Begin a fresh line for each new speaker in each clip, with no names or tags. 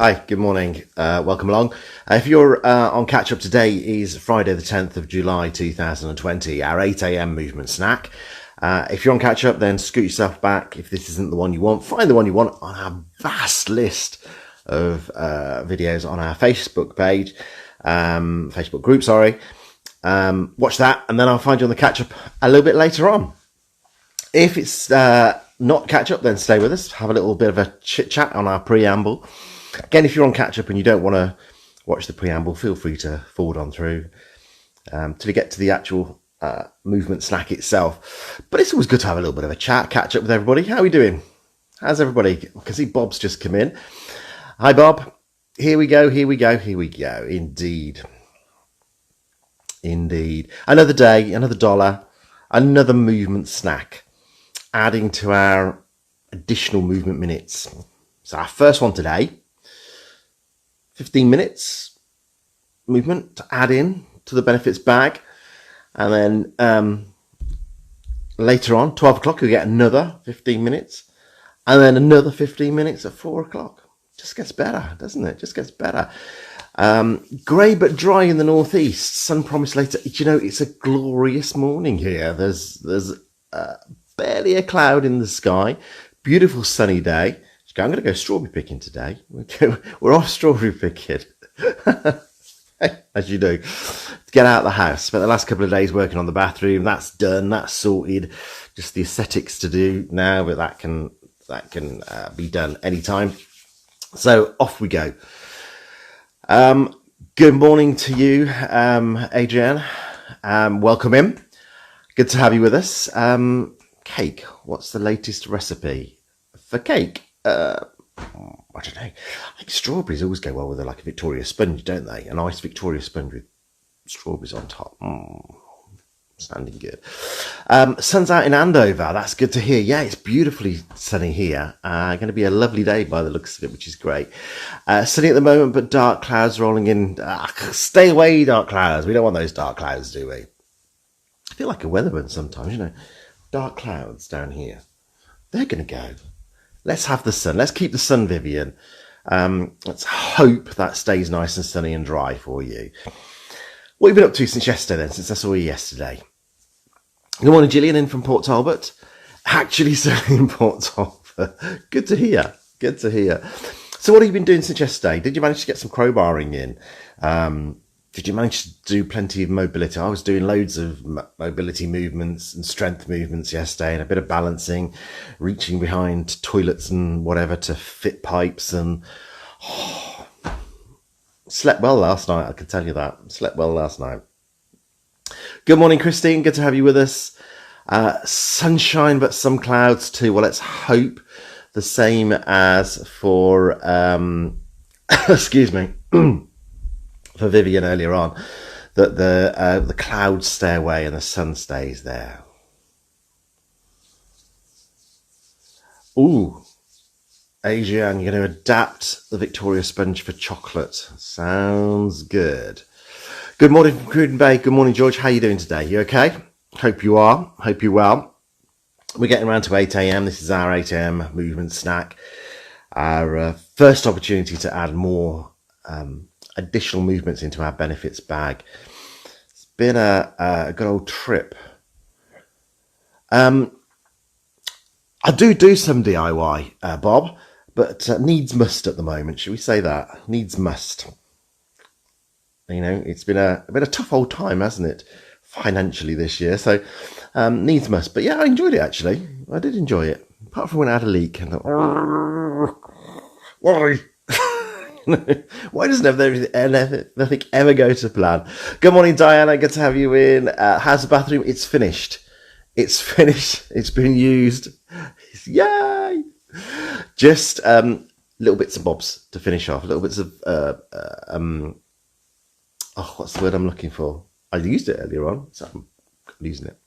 Hi, good morning. Welcome along. If you're on catch up, today is Friday, the 10th of July 2020, our 8 a.m. movement snack. If you're on catch up, then scoot yourself back. If this isn't the one you want, find the one you want on our vast list of videos on our Facebook page, Facebook group, sorry. Watch that, and then I'll find you on the catch up a little bit later on. If it's not catch up, then stay with us. Have a little bit of a chit chat on our preamble. Again, if you're on catch up and you don't want to watch the preamble, feel free to forward on through till you get to the actual movement snack itself. But it's always good to have a little bit of a chat, catch up with everybody. How are we doing? How's everybody? I can see Bob's just come in. Hi, Bob. Here we go. Indeed. Another day, another dollar, another movement snack, adding to our additional movement minutes. So our first one today, 15 minutes movement to add in to the benefits bag. And then later on, 12 o'clock, you'll get another 15 minutes. And then another 15 minutes at 4 o'clock. Just gets better, doesn't it? Just gets better. Grey but dry in the northeast. Sun promised later. You know, it's a glorious morning here. There's barely a cloud in the sky. Beautiful sunny day. I'm going to go strawberry picking today. We're off strawberry picking, as you do. Get out of the house. Spent the last couple of days working on the bathroom. That's done. That's sorted. Just the aesthetics to do now, but that can be done anytime. So off we go. Good morning to you, Adrienne. Welcome in. Good to have you with us. Cake. What's the latest recipe for cake? I don't know. I think strawberries always go well with like a Victoria sponge, don't they? A nice Victoria sponge with strawberries on top. Sounding good. Sun's out in Andover. That's good to hear. Yeah, it's beautifully sunny here. Going to be a lovely day by the looks of it, which is great. Sunny at the moment, but dark clouds rolling in. Stay away, dark clouds. We don't want those dark clouds, do we? I feel like a weatherman sometimes, you know. Dark clouds down here. They're going to go. Let's have the sun. Let's keep the sun, Vivian. Let's hope that stays nice and sunny and dry for you. What have you been up to since yesterday then, since I saw you yesterday? Good morning, Gillian, in from Port Talbot. Actually, certainly in Port Talbot. Good to hear. Good to hear. So what have you been doing since yesterday? Did you manage to get some crowbarring in? Did you manage to do plenty of mobility? I was doing loads of mobility movements and strength movements yesterday, and a bit of balancing, reaching behind toilets and whatever to fit pipes, and slept well last night, I can tell you that. Slept well last night. Good morning, Christine. Good to have you with us. Sunshine, but some clouds too. Well, let's hope the same as for, excuse me, for Vivian earlier on, that the clouds stay away and the sun stays there. Ooh, Adrienne, you're going to adapt the Victoria sponge for chocolate. Sounds good. Good morning from Cruden Bay. Good morning, George. How are you doing today? You okay? Hope you are. Hope you're well. We're getting around to 8 a.m. This is our 8 a.m. movement snack. Our first opportunity to add more additional movements into our benefits bag. It's been a good old trip. I do some DIY, Bob, but needs must at the moment. Should we say that? Needs must. You know, it's been a tough old time, hasn't it? Financially this year. So needs must. But yeah, I enjoyed it actually. I did enjoy it. Apart from when I had a leak. And why? Why doesn't nothing ever go to plan? Good morning, Diana. Good to have you in. How's the bathroom? It's finished. It's finished. It's been used. Yay! Just little bits and bobs to finish off. Little bits of what's the word I'm looking for? I used it earlier on, so I'm using it.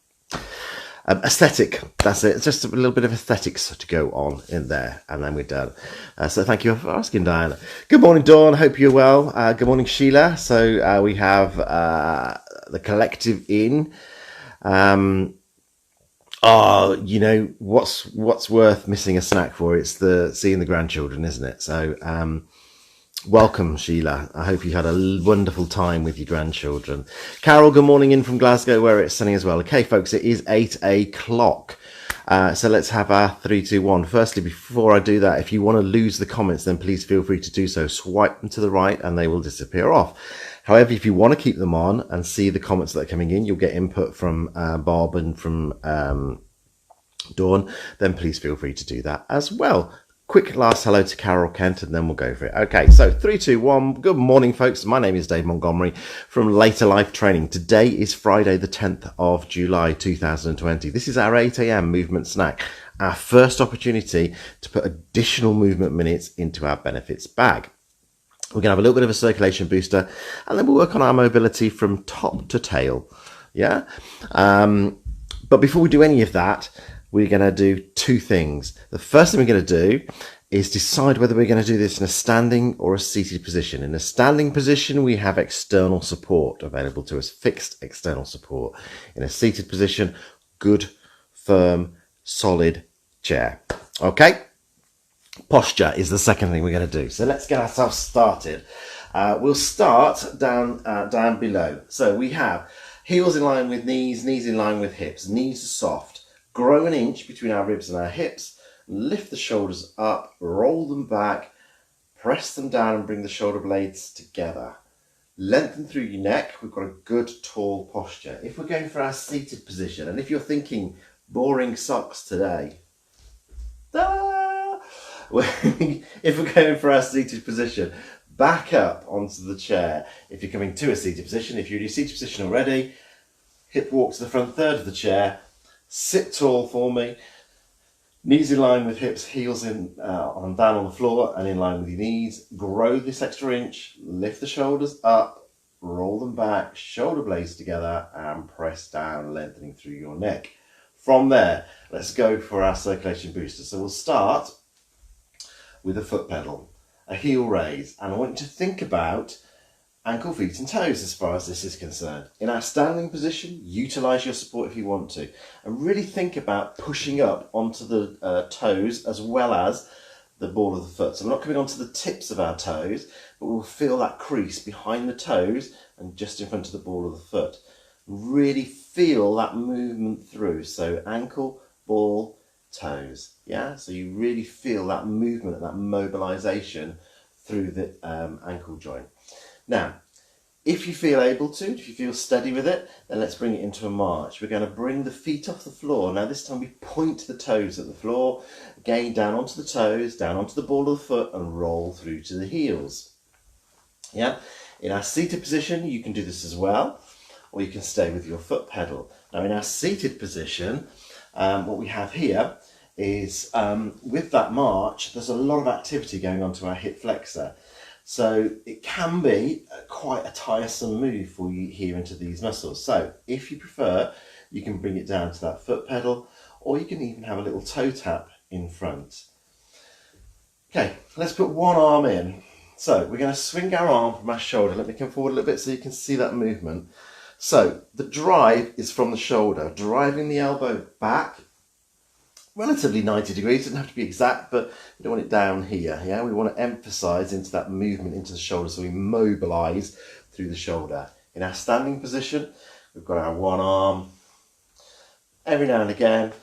Aesthetic, that's it. It's just a little bit of aesthetics to go on in there, and then we're done. So thank you for asking, Diana. Good morning, Dawn. Hope you're well. Good morning, Sheila. So we have the collective in. You know what's worth missing a snack for? It's the seeing the grandchildren, isn't it? So Welcome, Sheila. I hope you had a wonderful time with your grandchildren. Carol, good morning in from Glasgow, where it's sunny as well. Okay, folks, it is 8 o'clock. So let's have our 3, 2, 1. Firstly, before I do that, if you want to lose the comments, then please feel free to do so. Swipe them to the right and they will disappear off. However, if you want to keep them on and see the comments that are coming in, you'll get input from Bob and from Dawn, then please feel free to do that as well. Quick last hello to Carol Kent and then we'll go for it. Okay, so 3, 2, 1. Good morning, folks. My name is Dave Montgomery from Later Life Training. Today is Friday, the 10th of July, 2020. This is our 8 a.m. movement snack, our first opportunity to put additional movement minutes into our benefits bag. We're going to have a little bit of a circulation booster and then we'll work on our mobility from top to tail. Yeah. But before we do any of that, we're going to do two things. The first thing we're going to do is decide whether we're going to do this in a standing or a seated position. In a standing position, we have external support available to us, fixed external support. In a seated position, good, firm, solid chair. Okay? Posture is the second thing we're going to do. So let's get ourselves started. We'll start down below. So we have heels in line with knees, knees in line with hips. Knees are soft. Grow an inch between our ribs and our hips. Lift the shoulders up, roll them back, press them down and bring the shoulder blades together. Lengthen through your neck. We've got a good tall posture. If we're going for our seated position, and if you're thinking boring socks today, if we're going for our seated position, back up onto the chair. If you're coming to a seated position, if you're in your seated position already, hip walk to the front third of the chair. Sit tall for me, knees in line with hips, heels in down on the floor and in line with your knees. Grow this extra inch, lift the shoulders up, roll them back, shoulder blades together and press down, lengthening through your neck. From there, let's go for our circulation booster. So we'll start with a foot pedal, a heel raise, and I want you to think about ankle, feet and toes as far as this is concerned. In our standing position, utilise your support if you want to, and really think about pushing up onto the toes as well as the ball of the foot. So we're not coming onto the tips of our toes, but we'll feel that crease behind the toes and just in front of the ball of the foot. Really feel that movement through. So ankle, ball, toes. Yeah, so you really feel that movement and that mobilisation through the ankle joint. Now, if you feel able to, if you feel steady with it, then let's bring it into a march. We're going to bring the feet off the floor. Now this time we point the toes at the floor, again down onto the toes, down onto the ball of the foot and roll through to the heels. Yeah. In our seated position, you can do this as well, or you can stay with your foot pedal. Now in our seated position, what we have here is with that march, there's a lot of activity going on to our hip flexor. So it can be quite a tiresome move for you here into these muscles. So if you prefer, you can bring it down to that foot pedal, or you can even have a little toe tap in front. Okay, let's put one arm in. So we're going to swing our arm from our shoulder. Let me come forward a little bit so you can see that movement. So the drive is from the shoulder, driving the elbow back, relatively 90 degrees, doesn't have to be exact, but we don't want it down here. Yeah, we want to emphasize into that movement into the shoulder, so we mobilize through the shoulder. In our standing position, we've got our one arm. Every now and again,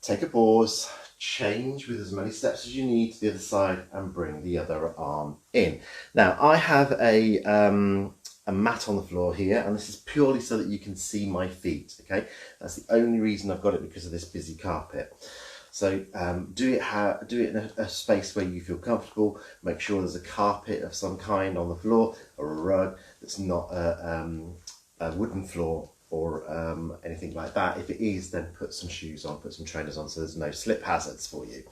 take a pause, change with as many steps as you need to the other side and bring the other arm in. Now I have a mat on the floor here, and this is purely so that you can see my feet. Okay, that's the only reason I've got it, because of this busy carpet. So do it in a space where you feel comfortable. Make sure there's a carpet of some kind on the floor, or a rug that's not a wooden floor or anything like that. If it is, then put some shoes on, put some trainers on, so there's no slip hazards for you.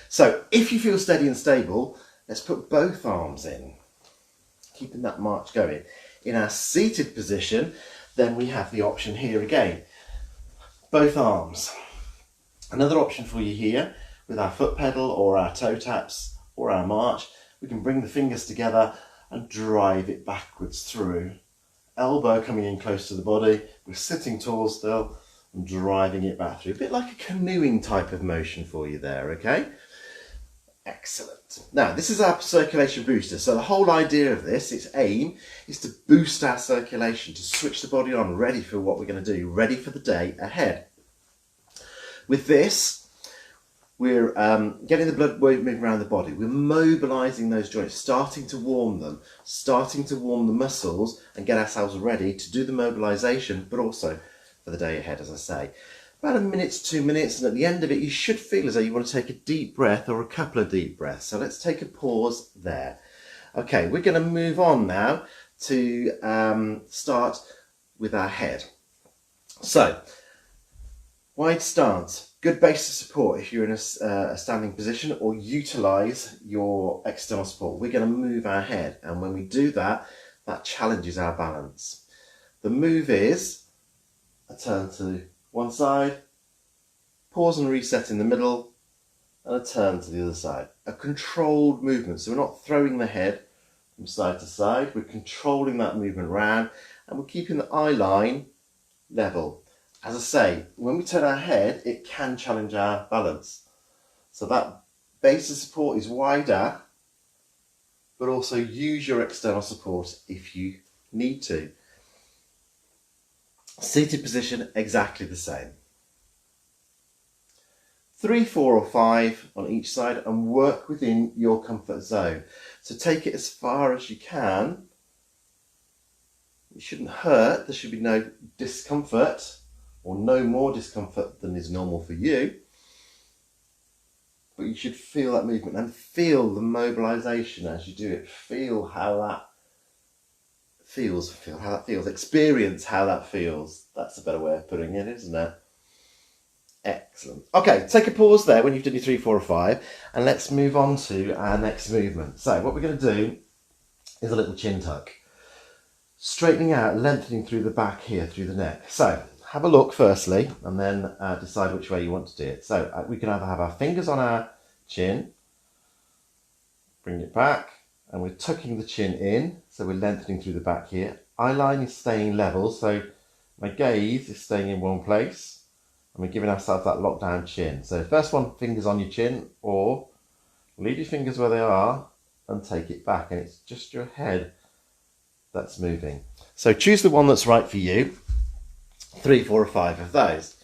So if you feel steady and stable, let's put both arms in, keeping that march going. In our seated position, then we have the option here again, both arms. Another option for you here with our foot pedal or our toe taps or our march, we can bring the fingers together and drive it backwards through. Elbow coming in close to the body, we're sitting tall still and driving it back through. A bit like a canoeing type of motion for you there, okay? Excellent. Now, this is our circulation booster. So the whole idea of this, its aim, is to boost our circulation, to switch the body on, ready for what we're going to do, ready for the day ahead. With this, we're getting the blood moving around the body. We're mobilising those joints, starting to warm them, starting to warm the muscles and get ourselves ready to do the mobilisation, but also for the day ahead, as I say. About a minute to 2 minutes, and at the end of it, you should feel as though you want to take a deep breath or a couple of deep breaths. So let's take a pause there. Okay, we're going to move on now to start with our head. So, wide stance, good base of support if you're in a standing position, or utilise your external support. We're going to move our head, and when we do that, that challenges our balance. The move is a turn to one side, pause and reset in the middle, and a turn to the other side. A controlled movement, so we're not throwing the head from side to side, we're controlling that movement round, and we're keeping the eye line level. As I say, when we turn our head, it can challenge our balance. So that base of support is wider, but also use your external support if you need to. Seated position, exactly the same. 3, 4 or 5 on each side, and work within your comfort zone. So take it as far as you can. It shouldn't hurt, there should be no discomfort, or no more discomfort than is normal for you. But you should feel that movement and feel the mobilisation as you do it. Feel how that feels, experience how that feels. That's a better way of putting it, isn't it? Excellent. Okay, take a pause there when you've done your 3, 4 or 5, and let's move on to our next movement. So what we're going to do is a little chin tuck. Straightening out, lengthening through the back here, through the neck. So have a look firstly, and then decide which way you want to do it. So we can either have our fingers on our chin, bring it back, and we're tucking the chin in, so we're lengthening through the back here. Eye line is staying level, so my gaze is staying in one place, and we're giving ourselves that lockdown chin. So first one, fingers on your chin, or leave your fingers where they are and take it back, and it's just your head that's moving. So choose the one that's right for you. 3, 4 or 5 of those.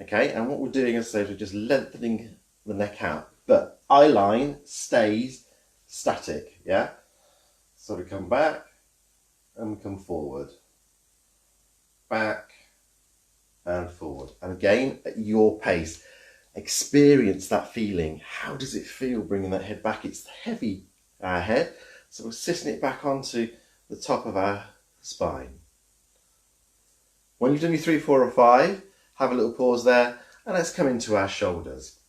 Okay, and what we're doing is we're just lengthening the neck out, but eye line stays static, yeah? So we come back and we come forward, back and forward. And again, at your pace, experience that feeling. How does it feel bringing that head back? It's heavy, our head, so we're sitting it back onto the top of our spine. When you've done your 3, 4 or 5, have a little pause there, and let's come into our shoulders.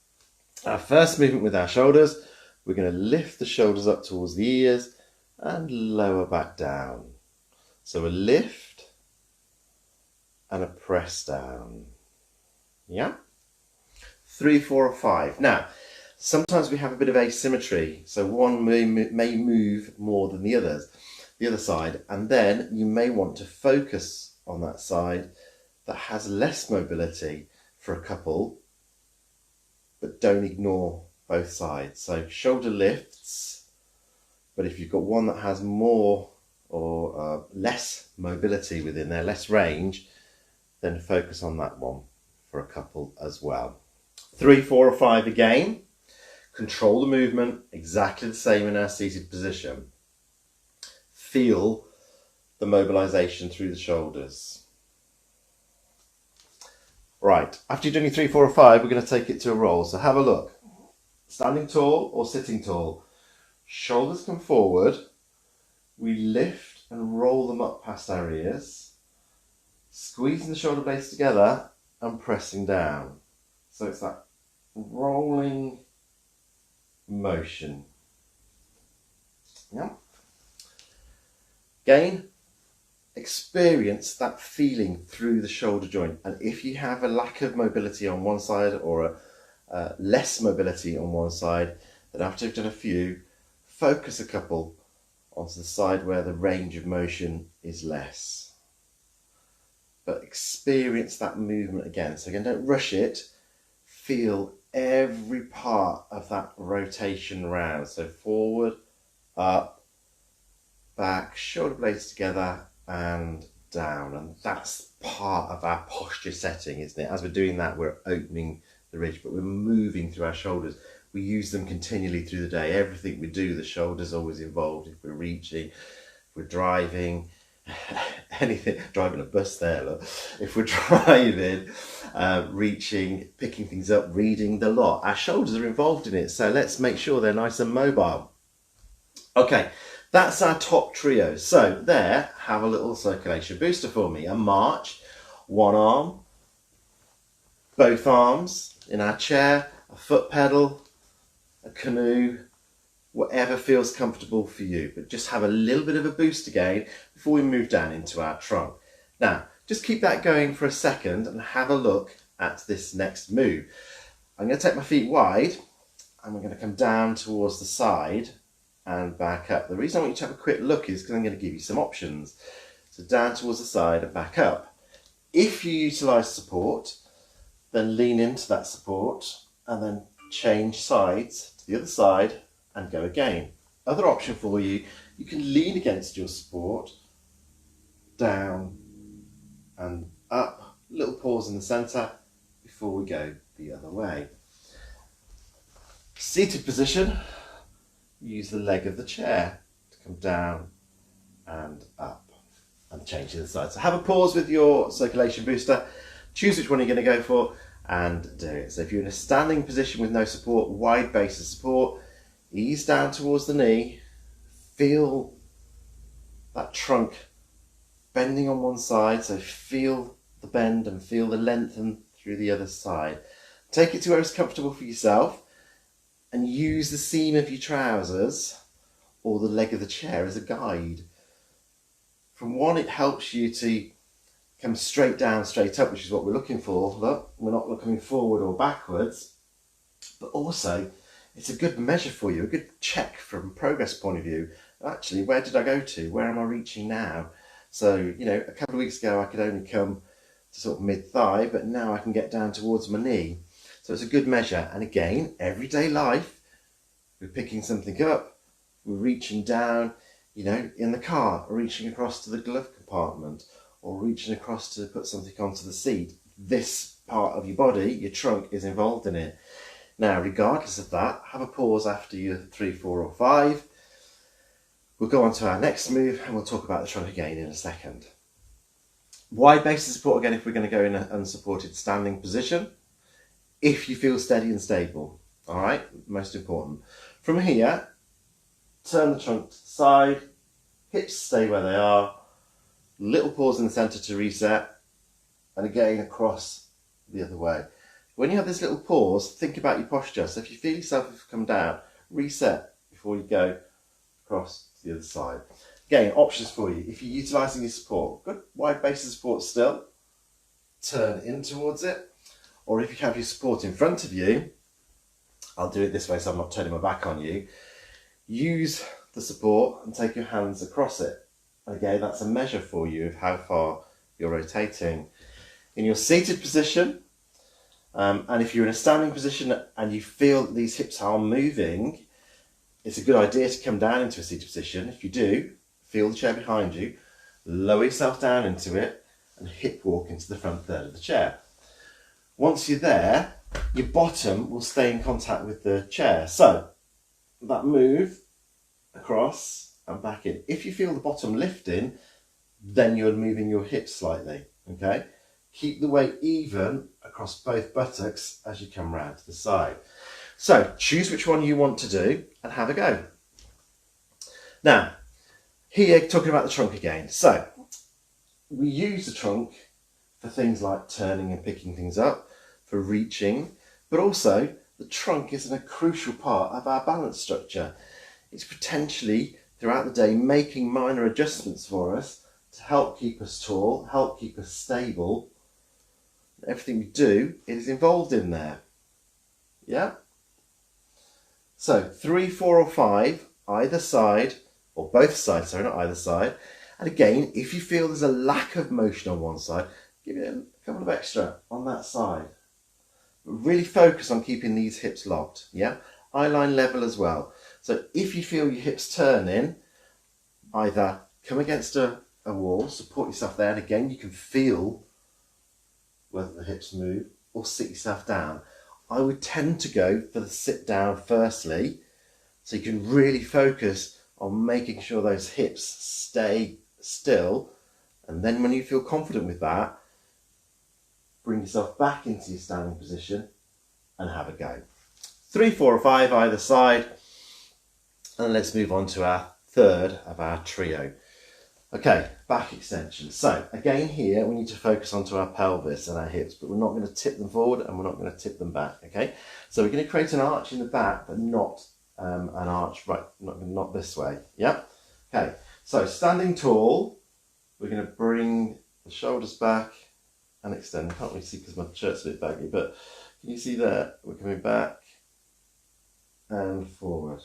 Our first movement with our shoulders, we're going to lift the shoulders up towards the ears and lower back down. So a lift and a press down. Yeah? 3, 4 or 5. Now, sometimes we have a bit of asymmetry, so one may move more than the others, the other side, and then you may want to focus on that side that has less mobility for a couple, but don't ignore both sides. So shoulder lifts, but if you've got one that has more or less mobility within there, less range, then focus on that one for a couple as well. 3, 4 or 5 again. Control the movement, exactly the same in our seated position. Feel the mobilisation through the shoulders. Right, after you've done your 3, 4 or 5, we're going to take it to a roll. So have a look. Standing tall or sitting tall. Shoulders come forward. We lift and roll them up past our ears. Squeezing the shoulder blades together and pressing down. So it's that rolling motion. Yeah. Again, experience that feeling through the shoulder joint, and if you have a lack of mobility on one side or a less mobility on one side, then after you've done a few, focus a couple onto the side where the range of motion is less. But experience that movement again. So again, don't rush it. Feel every part of that rotation round. So forward, up, back, shoulder blades together and down. And that's part of our posture setting, isn't it? As we're doing that, we're opening the ridge, but we're moving through our shoulders. We use them continually through the day. Everything we do, the shoulder's always involved. If we're reaching, if we're driving, anything, driving a bus there, look. If we're driving, reaching, picking things up, reading, the lot, our shoulders are involved in it. So let's make sure they're nice and mobile. Okay, that's our top trio. So there, have a little circulation booster for me. A march, one arm, both arms in our chair, a foot pedal, a canoe, whatever feels comfortable for you, but just have a little bit of a boost again before we move down into our trunk. Now, just keep that going for a second and have a look at this next move. I'm going to take my feet wide and we're going to come down towards the side and back up. The reason I want you to have a quick look is because I'm going to give you some options. So down towards the side and back up. If you utilise support, then lean into that support and then change sides to the other side and go again. Other option for you, you can lean against your support, down and up, little pause in the centre before we go the other way. Seated position, use the leg of the chair to come down and up and change to the side. So have a pause with your circulation booster, choose which one you're going to go for and do it. So if you're in a standing position with no support, wide base of support, ease down towards the knee, feel that trunk bending on one side, so feel the bend and feel the lengthen through the other side. Take it to where it's comfortable for yourself and use the seam of your trousers or the leg of the chair as a guide. From one, it helps you to come straight down, straight up, which is what we're looking for. Look, we're not looking forward or backwards, but also it's a good measure for you, a good check from a progress point of view. Actually, where did I go to? Where am I reaching now? So, you know, a couple of weeks ago I could only come to sort of mid-thigh, but now I can get down towards my knee. So it's a good measure. And again, everyday life, we're picking something up, we're reaching down, you know, in the car, reaching across to the glove compartment or reaching across to put something onto the seat. This part of your body, your trunk, is involved in it. Now, regardless of that, have a pause after your 3, 4 or 5. We'll go on to our next move and we'll talk about the trunk again in a second. Wide base of support again if we're going to go in an unsupported standing position. If you feel steady and stable, all right, most important. From here, turn the trunk to the side, hips stay where they are, little pause in the centre to reset, and again across the other way. When you have this little pause, think about your posture. So if you feel yourself come down, reset before you go across to the other side. Again, options for you. If you're utilising your support, good wide base of support still, turn in towards it. Or if you have your support in front of you, I'll do it this way so I'm not turning my back on you. Use the support and take your hands across it. Again, that's a measure for you of how far you're rotating. In your seated position, and if you're in a standing position and you feel that these hips are moving, it's a good idea to come down into a seated position. If you do, feel the chair behind you, lower yourself down into it and hip walk into the front third of the chair. Once you're there, your bottom will stay in contact with the chair. So that move across and back in. If you feel the bottom lifting, then you're moving your hips slightly, okay? Keep the weight even across both buttocks as you come round to the side. So choose which one you want to do and have a go. Now, here talking about the trunk again. So we use the trunk for things like turning and picking things up, for reaching, but also the trunk is a crucial part of our balance structure. It's potentially throughout the day making minor adjustments for us to help keep us tall, help keep us stable. Everything we do is involved in there. Yeah? So 3, 4 or 5, either side, or both sides, sorry, not either side. And again, if you feel there's a lack of motion on one side, give it a couple of extra on that side. Really focus on keeping these hips locked, yeah? Eye line level as well. So if you feel your hips turning, either come against a wall, support yourself there, and again, you can feel whether the hips move, or sit yourself down. I would tend to go for the sit down firstly, so you can really focus on making sure those hips stay still, and then when you feel confident with that, bring yourself back into your standing position and have a go. 3, 4 or 5 either side, and let's move on to our third of our trio. Okay, back extension. So again here we need to focus onto our pelvis and our hips, but we're not going to tip them forward and we're not going to tip them back. Okay, so we're going to create an arch in the back, but not an arch right, not this way. Yep. Okay, so standing tall, we're going to bring the shoulders back and extend. I can't really see because my shirt's a bit baggy, but can you see there? We're coming back and forward.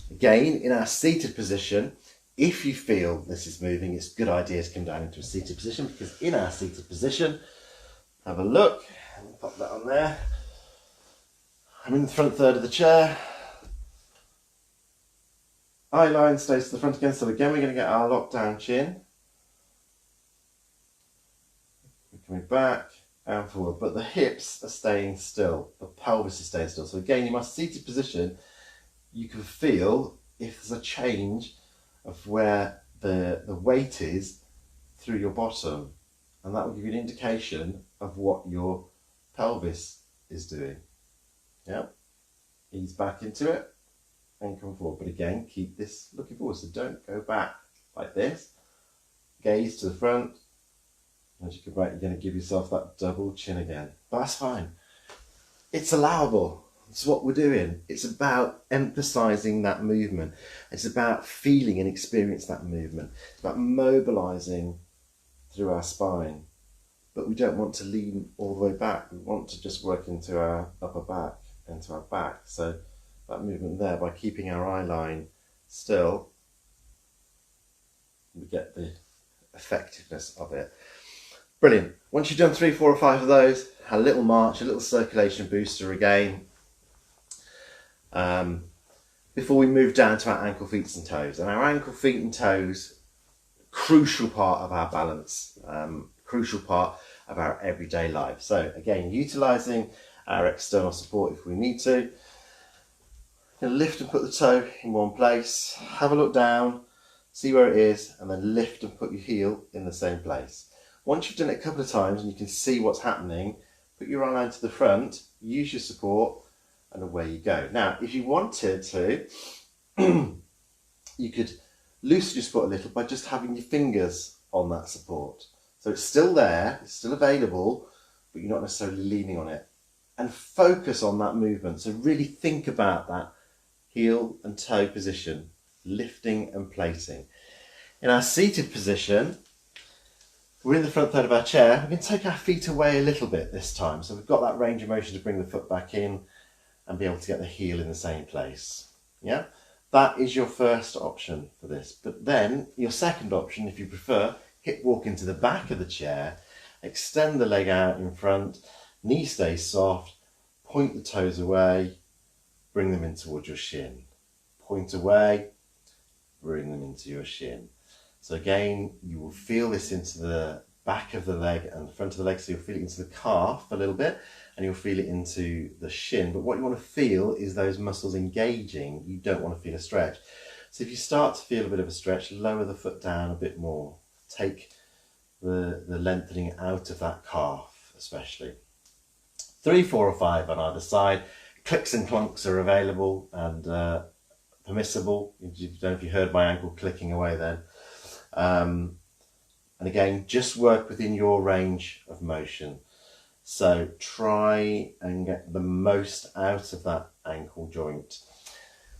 Again, in our seated position, if you feel this is moving, it's a good idea to come down into a seated position, because in our seated position, have a look, and pop that on there. I'm in the front third of the chair. Eye line stays to the front again, so again we're going to get our locked down chin. We're coming back and forward, but the hips are staying still, the pelvis is staying still. So again, in my seated position, you can feel if there's a change of where the weight is through your bottom, and that will give you an indication of what your pelvis is doing. Yeah, ease back into it and come forward, but again keep this looking forward, so don't go back like this. Gaze to the front. As you come back, you're going to give yourself that double chin again, but that's fine, it's allowable. It's what we're doing. It's about emphasizing that movement. It's about feeling and experiencing that movement. It's about mobilizing through our spine. But we don't want to lean all the way back. We want to just work into our upper back, into our back. So that movement there, by keeping our eye line still, we get the effectiveness of it. Brilliant. Once you've done 3, 4 or 5 of those, a little march, a little circulation booster again. Before we move down to our ankle, feet and toes. And our ankle, feet and toes, crucial part of our balance, crucial part of our everyday life. So again, utilising our external support if we need to. Lift and put the toe in one place, have a look down, see where it is, and then lift and put your heel in the same place. Once you've done it a couple of times and you can see what's happening, put your eye line to the front, use your support, and away you go. Now, if you wanted to, you could loosen your support a little by just having your fingers on that support. So it's still there, it's still available, but you're not necessarily leaning on it. And focus on that movement. So really think about that heel and toe position, lifting and placing. In our seated position, we're in the front third of our chair. We can take our feet away a little bit this time. So we've got that range of motion to bring the foot back in and be able to get the heel in the same place. Yeah, that is your first option for this. But then your second option, if you prefer, hip walk into the back of the chair, extend the leg out in front, knee stays soft, point the toes away, bring them in towards your shin. Point away, bring them into your shin. So again, you will feel this into the back of the leg and the front of the leg, so you'll feel it into the calf a little bit, and you'll feel it into the shin. But what you want to feel is those muscles engaging. You don't want to feel a stretch. So if you start to feel a bit of a stretch, lower the foot down a bit more. Take the lengthening out of that calf, especially. 3, 4 or 5 on either side. Clicks and clunks are available and permissible. I don't know if you heard my ankle clicking away then. And again, just work within your range of motion. So try and get the most out of that ankle joint.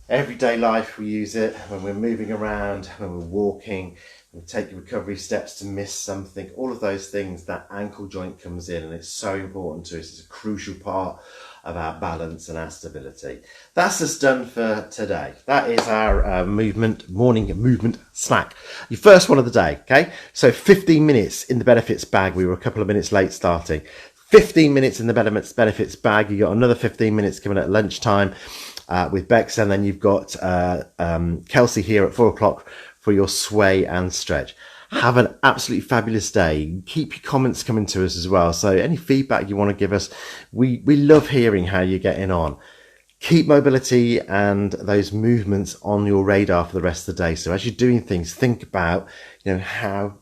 Everyday life we use it when we're moving around, when we're walking, we take recovery steps to miss something, all of those things, that ankle joint comes in, and it's so important to us. It's a crucial part of our balance and our stability. That's us done for today. That is our morning movement snack. Your first one of the day, okay? So 15 minutes in the benefits bag. We were a couple of minutes late starting. 15 minutes in the benefits bag. You got another 15 minutes coming at lunchtime with Bex, and then you've got Kelsey here at 4 o'clock for your sway and stretch. Have an absolutely fabulous day. Keep your comments coming to us as well. So any feedback you want to give us, we love hearing how you're getting on. Keep mobility and those movements on your radar for the rest of the day. So as you're doing things, think about, how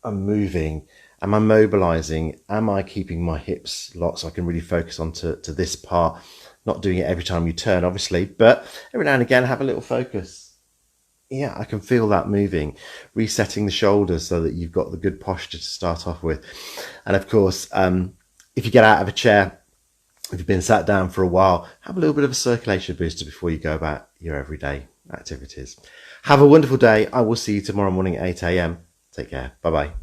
I'm moving. Am I mobilizing? Am I keeping my hips locked so I can really focus on to this part? Not doing it every time you turn, obviously, but every now and again, have a little focus. Yeah, I can feel that moving, resetting the shoulders so that you've got the good posture to start off with. And of course, if you get out of a chair, if you've been sat down for a while, have a little bit of a circulation booster before you go about your everyday activities. Have a wonderful day. I will see you tomorrow morning at 8 a.m. Take care. Bye-bye.